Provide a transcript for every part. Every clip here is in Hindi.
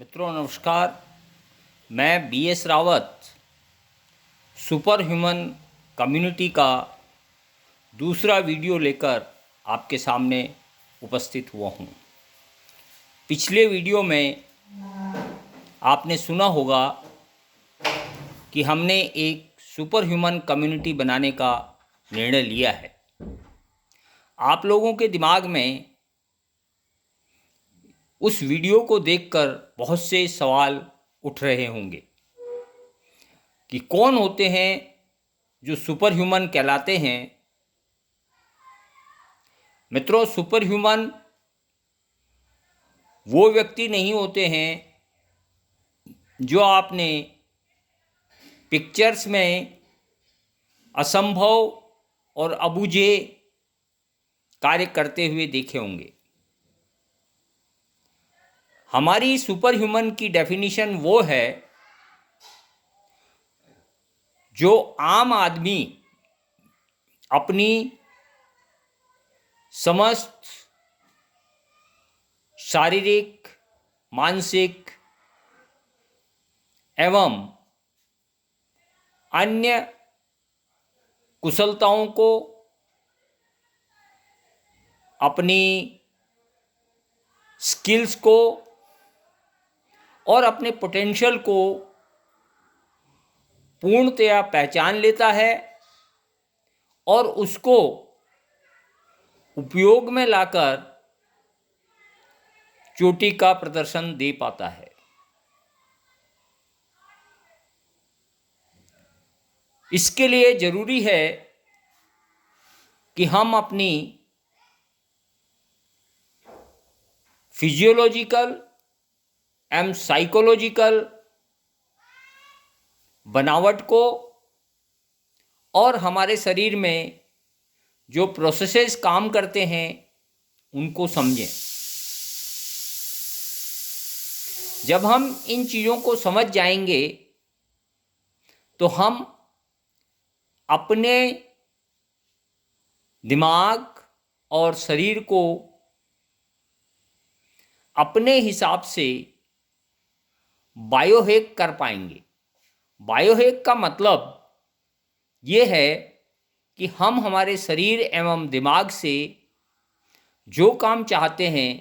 मित्रों नमस्कार। मैं BS Rawat super human community का दूसरा वीडियो लेकर आपके सामने उपस्थित हुआ हूँ। पिछले वीडियो में आपने सुना होगा कि हमने एक सुपर ह्यूमन कम्युनिटी बनाने का निर्णय लिया है। आप लोगों के दिमाग में उस वीडियो को देखकर बहुत से सवाल उठ रहे होंगे कि कौन होते हैं जो सुपर ह्यूमन कहलाते हैं। मित्रों, सुपर ह्यूमन वो व्यक्ति नहीं होते हैं जो आपने पिक्चर्स में असंभव और अबूझे कार्य करते हुए देखे होंगे। हमारी सुपर ह्यूमन की डेफिनेशन वो है जो आम आदमी अपनी समस्त शारीरिक, मानसिक एवं अन्य कुशलताओं को, अपनी स्किल्स को और अपने पोटेंशियल को पूर्णतया पहचान लेता है और उसको उपयोग में लाकर चोटी का प्रदर्शन दे पाता है। इसके लिए जरूरी है कि हम अपनी फिजियोलॉजिकल एवं साइकोलॉजिकल बनावट को और हमारे शरीर में जो प्रोसेसेस काम करते हैं उनको समझें। जब हम इन चीज़ों को समझ जाएंगे तो हम अपने दिमाग और शरीर को अपने हिसाब से बायोहैक कर पाएंगे। बायोहैक का मतलब ये है कि हम हमारे शरीर एवं दिमाग से जो काम चाहते हैं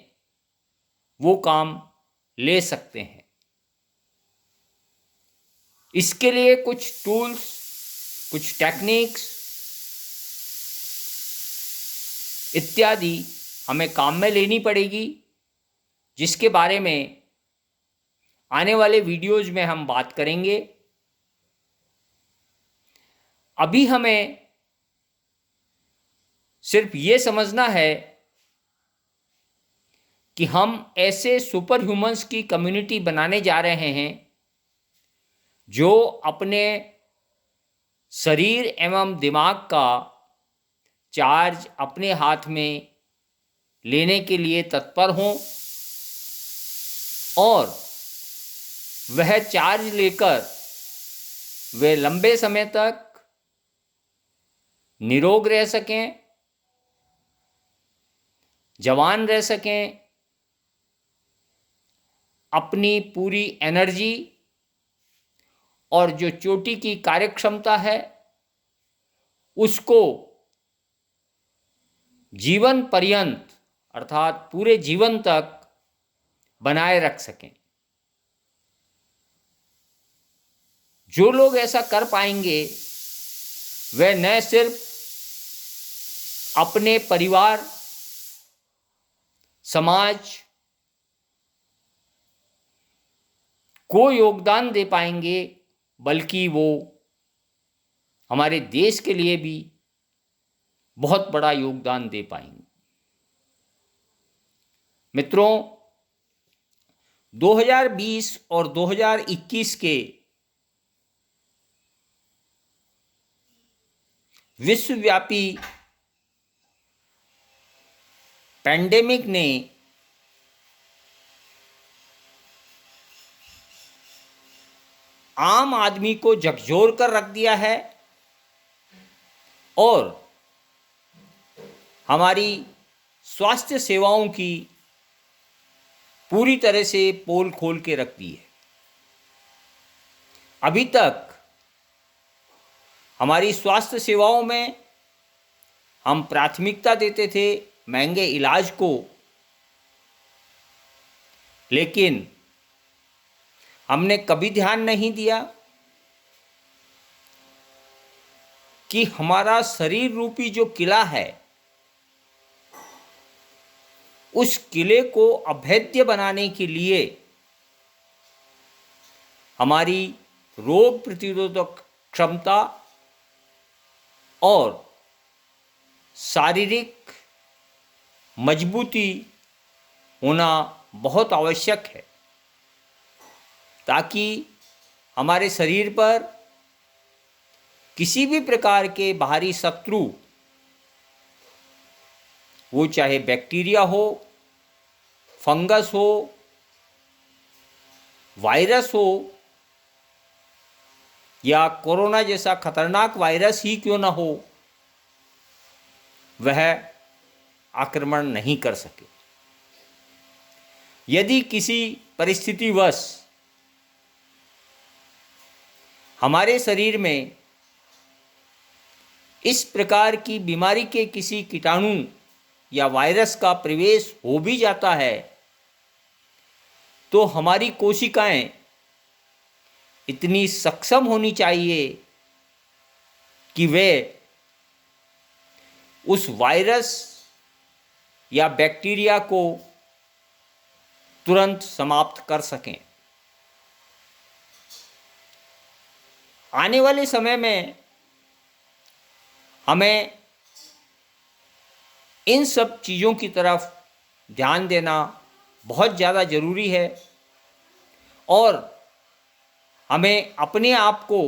वो काम ले सकते हैं। इसके लिए कुछ टूल्स, कुछ टेक्निक्स इत्यादि हमें काम में लेनी पड़ेगी, जिसके बारे में आने वाले वीडियोज में हम बात करेंगे। अभी हमें सिर्फ ये समझना है कि हम ऐसे सुपर ह्यूमंस की कम्युनिटी बनाने जा रहे हैं जो अपने शरीर एवं दिमाग का चार्ज अपने हाथ में लेने के लिए तत्पर हों और वह चार्ज लेकर वे लंबे समय तक निरोग रह सकें, जवान रह सकें, अपनी पूरी एनर्जी और जो चोटी की कार्यक्षमता है उसको जीवन पर्यंत अर्थात पूरे जीवन तक बनाए रख सकें। जो लोग ऐसा कर पाएंगे वे न सिर्फ अपने परिवार, समाज को योगदान दे पाएंगे, बल्कि वो हमारे देश के लिए भी बहुत बड़ा योगदान दे पाएंगे। मित्रों, 2020 और 2021 के विश्वव्यापी पैंडेमिक ने आम आदमी को झकझोर कर रख दिया है और हमारी स्वास्थ्य सेवाओं की पूरी तरह से पोल खोल के रख दी है। अभी तक हमारी स्वास्थ्य सेवाओं में हम प्राथमिकता देते थे महंगे इलाज को, लेकिन हमने कभी ध्यान नहीं दिया कि हमारा शरीर रूपी जो किला है, उस किले को अभेद्य बनाने के लिए हमारी रोग प्रतिरोधक क्षमता और शारीरिक मजबूती होना बहुत आवश्यक है, ताकि हमारे शरीर पर किसी भी प्रकार के बाहरी शत्रु, वो चाहे बैक्टीरिया हो, फंगस हो, वायरस हो, या कोरोना जैसा खतरनाक वायरस ही क्यों ना हो, वह आक्रमण नहीं कर सके। यदि किसी परिस्थितिवश हमारे शरीर में इस प्रकार की बीमारी के किसी कीटाणु या वायरस का प्रवेश हो भी जाता है, तो हमारी कोशिकाएं इतनी सक्षम होनी चाहिए कि वे उस वायरस या बैक्टीरिया को तुरंत समाप्त कर सकें। आने वाले समय में हमें इन सब चीज़ों की तरफ ध्यान देना बहुत ज़्यादा ज़रूरी है, और हमें अपने आप को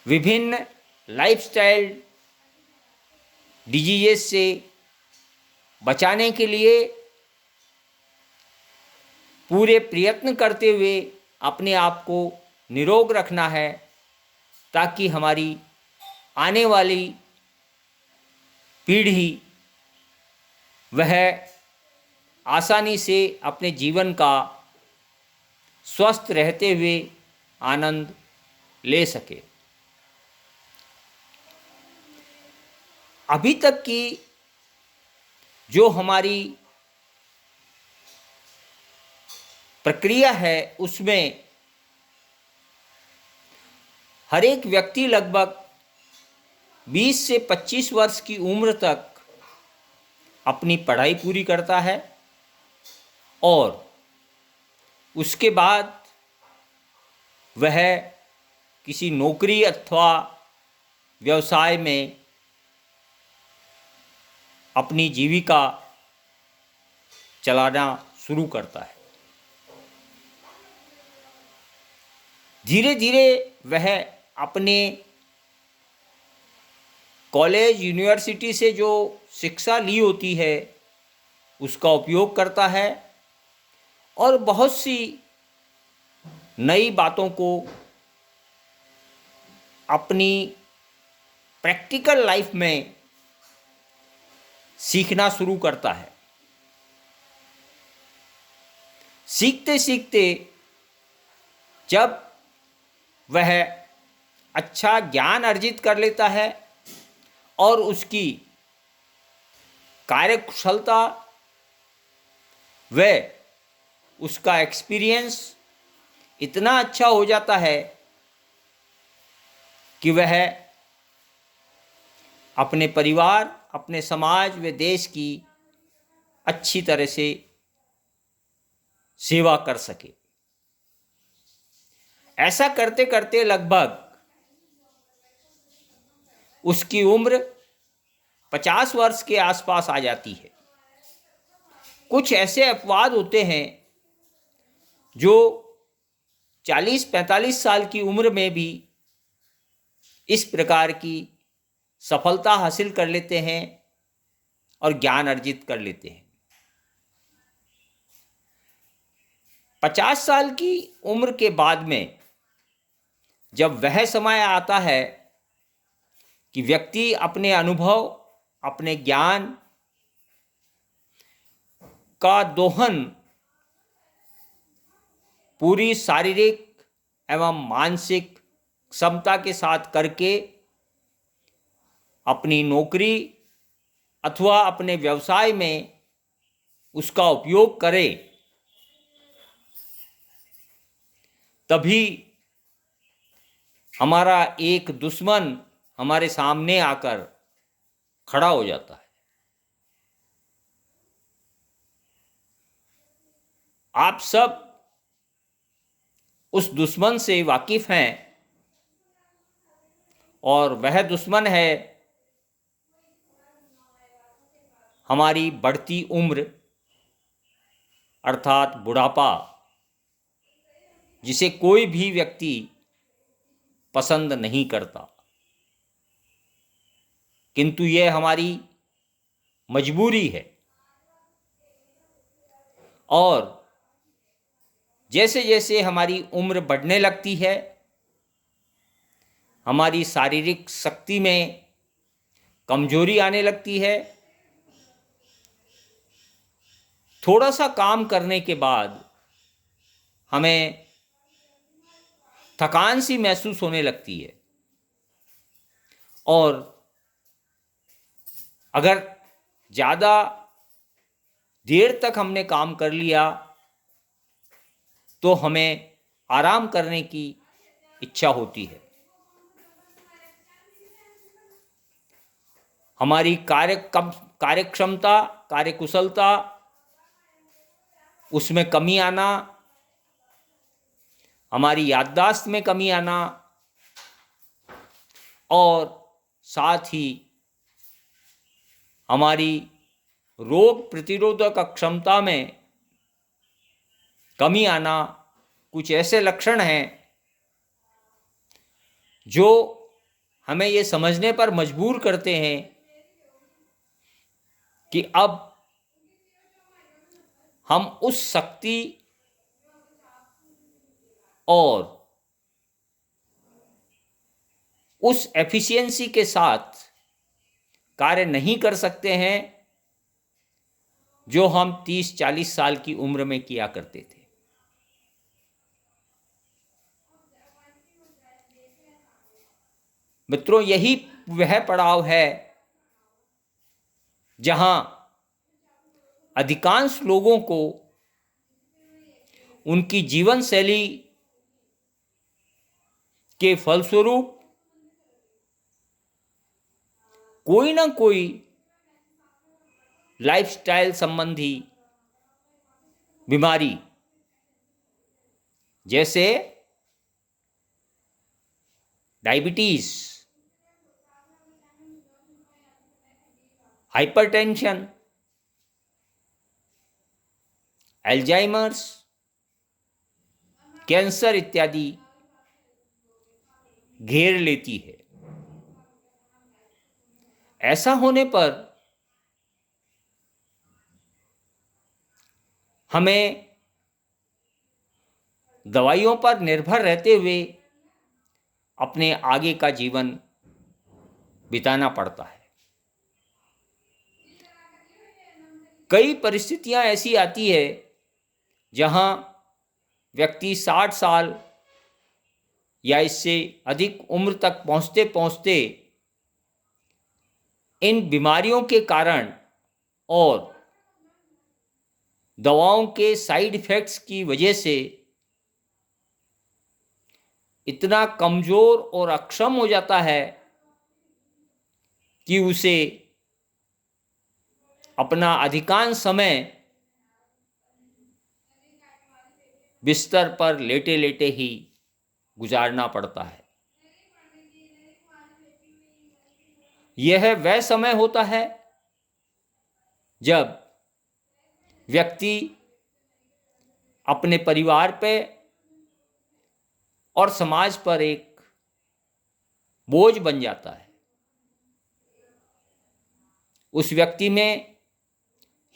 विभिन्न लाइफस्टाइल डिजीज़ से बचाने के लिए पूरे प्रयत्न करते हुए अपने आप को निरोग रखना है, ताकि हमारी आने वाली पीढ़ी वह आसानी से अपने जीवन का स्वस्थ रहते हुए आनंद ले सके। अभी तक की जो हमारी प्रक्रिया है, उसमें हर एक व्यक्ति लगभग 20 से 25 वर्ष की उम्र तक अपनी पढ़ाई पूरी करता है, और उसके बाद वह किसी नौकरी अथवा व्यवसाय में अपनी जीविका चलाना शुरू करता है। धीरे धीरे वह अपने कॉलेज यूनिवर्सिटी से जो शिक्षा ली होती है उसका उपयोग करता है, और बहुत सी नई बातों को अपनी प्रैक्टिकल लाइफ में सीखना शुरू करता है। सीखते सीखते जब वह अच्छा ज्ञान अर्जित कर लेता है और उसकी कार्यकुशलता व उसका एक्सपीरियंस इतना अच्छा हो जाता है कि वह अपने परिवार, अपने समाज व देश की अच्छी तरह से सेवा कर सके। ऐसा करते करते लगभग उसकी उम्र 50 वर्ष के आसपास आ जाती है। कुछ ऐसे अपवाद होते हैं जो 40-45 साल की उम्र में भी इस प्रकार की सफलता हासिल कर लेते हैं और ज्ञान अर्जित कर लेते हैं। 50 साल की उम्र के बाद में जब वह समय आता है कि व्यक्ति अपने अनुभव, अपने ज्ञान का दोहन पूरी शारीरिक एवं मानसिक क्षमता के साथ करके अपनी नौकरी अथवा अपने व्यवसाय में उसका उपयोग करे, तभी हमारा एक दुश्मन हमारे सामने आकर खड़ा हो जाता है। आप सब उस दुश्मन से वाकिफ हैं और वह दुश्मन है हमारी बढ़ती उम्र अर्थात बुढ़ापा, जिसे कोई भी व्यक्ति पसंद नहीं करता, किंतु यह हमारी मजबूरी है। और जैसे जैसे हमारी उम्र बढ़ने लगती है, हमारी शारीरिक शक्ति में कमजोरी आने लगती है। थोड़ा सा काम करने के बाद हमें थकान सी महसूस होने लगती है, और अगर ज़्यादा देर तक हमने काम कर लिया तो हमें आराम करने की इच्छा होती है। हमारी कार्यक्षमता, कार्यकुशलता, उसमें कमी आना, हमारी याददाश्त में कमी आना, और साथ ही हमारी रोग प्रतिरोधक क्षमता में कमी आना, कुछ ऐसे लक्षण हैं जो हमें ये समझने पर मजबूर करते हैं कि अब हम उस शक्ति और उस एफिशिएंसी के साथ कार्य नहीं कर सकते हैं जो हम 30-40 साल की उम्र में किया करते थे। मित्रों, यही वह पड़ाव है जहां अधिकांश लोगों को उनकी जीवन शैली के फलस्वरूप कोई ना कोई लाइफस्टाइल संबंधी बीमारी, जैसे डायबिटीज, हाइपरटेंशन, अल्जाइमर्स, कैंसर इत्यादि घेर लेती है। ऐसा होने पर हमें दवाइयों पर निर्भर रहते हुए अपने आगे का जीवन बिताना पड़ता है। कई परिस्थितियां ऐसी आती है जहां व्यक्ति 60 साल या इससे अधिक उम्र तक पहुंचते पहुंचते इन बीमारियों के कारण और दवाओं के साइड इफ़ेक्ट्स की वजह से इतना कमज़ोर और अक्षम हो जाता है कि उसे अपना अधिकांश समय बिस्तर पर लेटे लेटे ही गुजारना पड़ता है। यह वह समय होता है जब व्यक्ति अपने परिवार पे और समाज पर एक बोझ बन जाता है। उस व्यक्ति में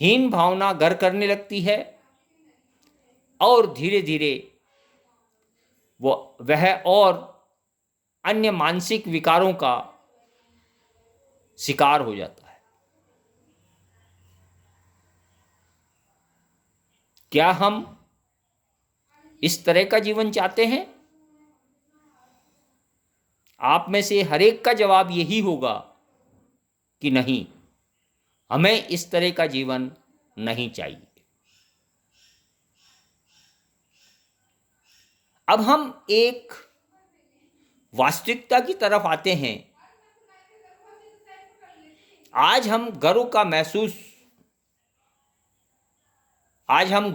हीन भावना घर करने लगती है और धीरे धीरे वह और अन्य मानसिक विकारों का शिकार हो जाता है। क्या हम इस तरह का जीवन चाहते हैं? आप में से हर एक का जवाब यही होगा कि नहीं, हमें इस तरह का जीवन नहीं चाहिए। अब हम एक वास्तविकता की तरफ आते हैं। आज हम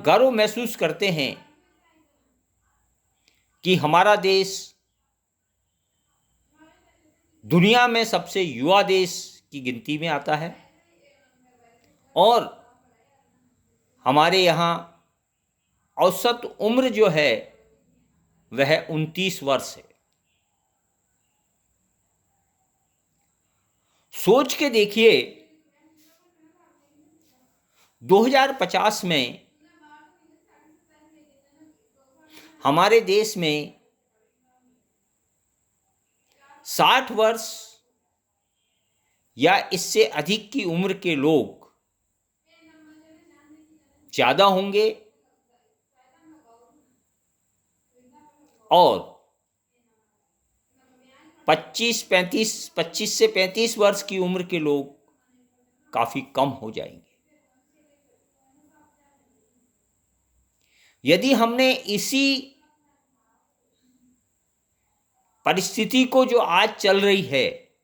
गर्व महसूस करते हैं कि हमारा देश दुनिया में सबसे युवा देश की गिनती में आता है और हमारे यहाँ औसत उम्र जो है वह 29 वर्ष है। सोच के देखिए, 2050 में हमारे देश में 60 वर्ष या इससे अधिक की उम्र के लोग ज़्यादा होंगे और 25 से 35 वर्ष की उम्र के लोग काफ़ी कम हो जाएंगे। यदि हमने इसी परिस्थिति को जो आज चल रही है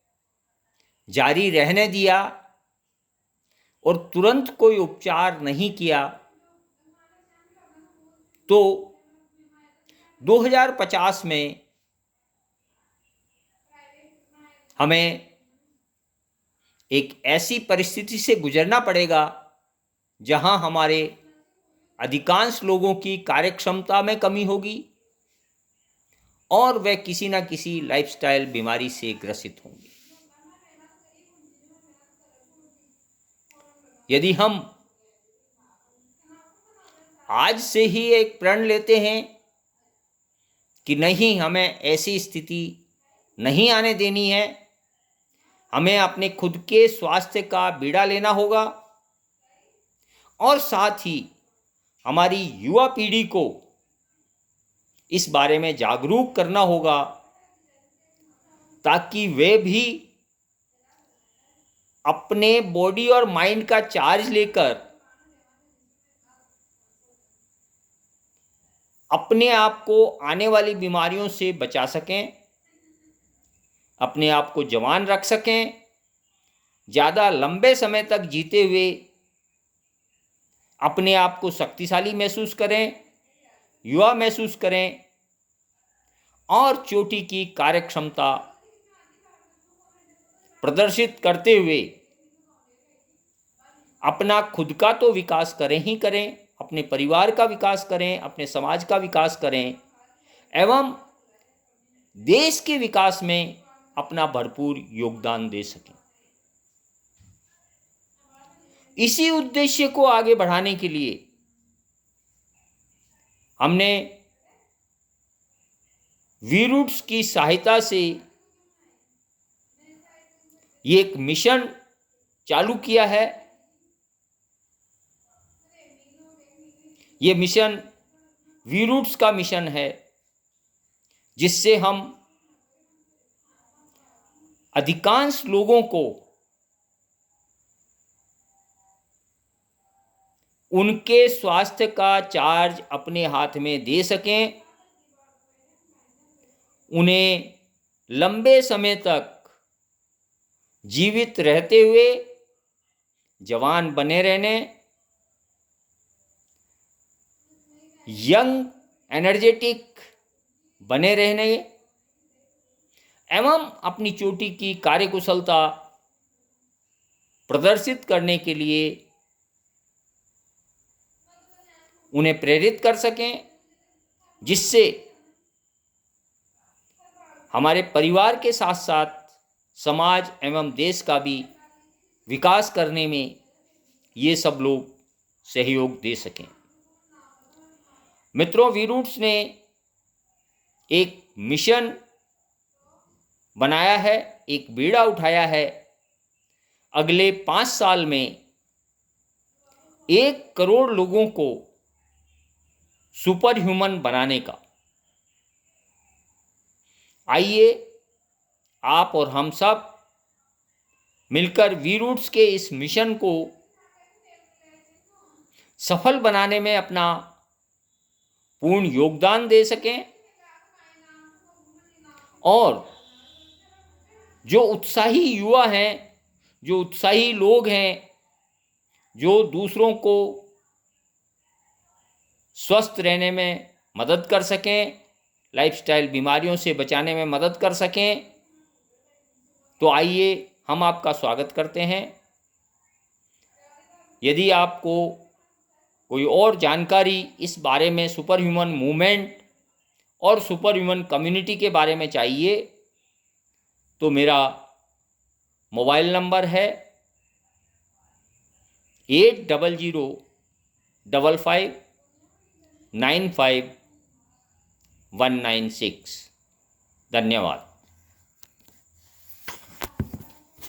जारी रहने दिया और तुरंत कोई उपचार नहीं किया तो 2050 में हमें एक ऐसी परिस्थिति से गुजरना पड़ेगा जहां हमारे अधिकांश लोगों की कार्यक्षमता में कमी होगी और वे किसी न किसी लाइफस्टाइल बीमारी से ग्रसित होंगे। यदि हम आज से ही एक प्रण लेते हैं कि नहीं, हमें ऐसी स्थिति नहीं आने देनी है, हमें अपने खुद के स्वास्थ्य का बीड़ा लेना होगा और साथ ही हमारी युवा पीढ़ी को इस बारे में जागरूक करना होगा ताकि वे भी अपने बॉडी और माइंड का चार्ज लेकर अपने आप को आने वाली बीमारियों से बचा सकें, अपने आप को जवान रख सकें, ज़्यादा लंबे समय तक जीते हुए अपने आप को शक्तिशाली महसूस करें, युवा महसूस करें और चोटी की कार्यक्षमता प्रदर्शित करते हुए अपना खुद का तो विकास करें ही करें, अपने परिवार का विकास करें, अपने समाज का विकास करें एवं देश के विकास में अपना भरपूर योगदान दे सकें। इसी उद्देश्य को आगे बढ़ाने के लिए हमने वी-रूट्स की सहायता से ये एक मिशन चालू किया है। ये मिशन वी-रूट्स का मिशन है जिससे हम अधिकांश लोगों को उनके स्वास्थ्य का चार्ज अपने हाथ में दे सकें, उन्हें लंबे समय तक जीवित रहते हुए जवान बने रहने, यंग एनर्जेटिक बने रहने एवं अपनी चोटी की कार्यकुशलता प्रदर्शित करने के लिए उन्हें प्रेरित कर सकें, जिससे हमारे परिवार के साथ साथ समाज एवं देश का भी विकास करने में ये सब लोग सहयोग दे सकें। मित्रों, वी-रूट्स ने एक मिशन बनाया है, एक बीड़ा उठाया है। अगले 5 साल में 1 करोड़ लोगों को सुपर ह्यूमन बनाने का। आइए आप और हम सब मिलकर वी रूट्स के इस मिशन को सफल बनाने में अपना पूर्ण योगदान दे सकें और जो उत्साही युवा हैं, जो उत्साही लोग हैं, जो दूसरों को स्वस्थ रहने में मदद कर सकें, लाइफस्टाइल बीमारियों से बचाने में मदद कर सकें, तो आइए हम आपका स्वागत करते हैं। यदि आपको कोई और जानकारी इस बारे में, सुपर ह्यूमन मूवमेंट और सुपर ह्यूमन कम्युनिटी के बारे में चाहिए, तो मेरा मोबाइल नंबर है 8005595196। धन्यवाद।